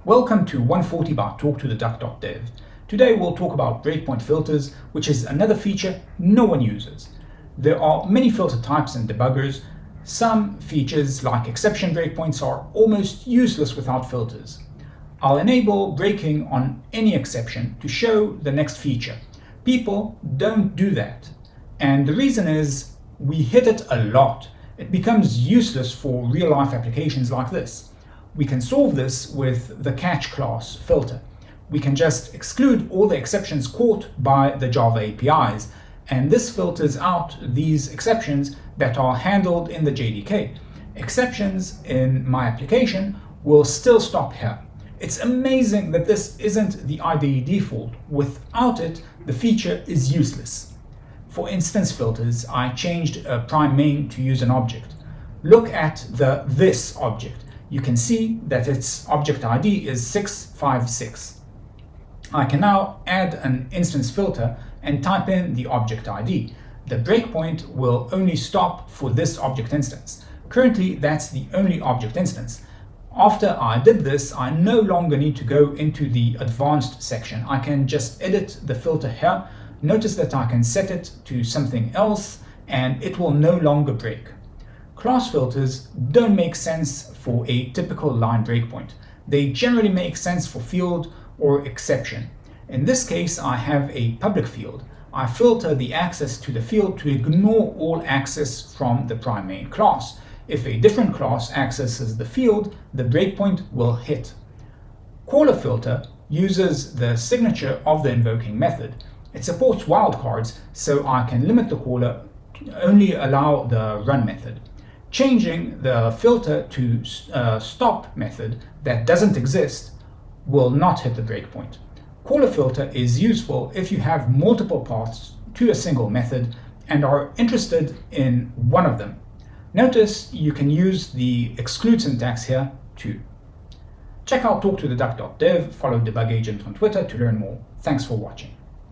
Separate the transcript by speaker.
Speaker 1: Welcome to 140 by Talk to the Duck.dev. Today we'll talk about Breakpoint Filters, which is another feature no one uses. There are many filter types and debuggers. Some features like exception breakpoints are almost useless without filters. I'll enable breaking on any exception to show the next feature. People don't do that. And the reason is we hit it a lot. It becomes useless for real-life applications like this. We can solve this with the catch class filter. We can just exclude all the exceptions caught by the Java APIs, and this filters out these exceptions that are handled in the JDK. Exceptions in my application will still stop here. It's amazing that this isn't the IDE default. Without it, the feature is useless. For instance filters, I changed a prime main to use an object. Look at the this object. You can see that its object ID is 656. I can now add an instance filter and type in the object ID. The breakpoint will only stop for this object instance. Currently, that's the only object instance. After I did this, I no longer need to go into the advanced section. I can just edit the filter here. Notice that I can set it to something else and it will no longer break. Class filters don't make sense for a typical line breakpoint. They generally make sense for field or exception. In this case, I have a public field. I filter the access to the field to ignore all access from the prime main class. If a different class accesses the field, the breakpoint will hit. Caller filter uses the signature of the invoking method. It supports wildcards, so I can limit the caller to only allow the run method. Changing the filter to stop method that doesn't exist will not hit the breakpoint. Caller filter is useful if you have multiple paths to a single method and are interested in one of them. Notice you can use the exclude syntax here too. Check out talktotheduck.dev, follow Debug Agent on Twitter to learn more. Thanks for watching.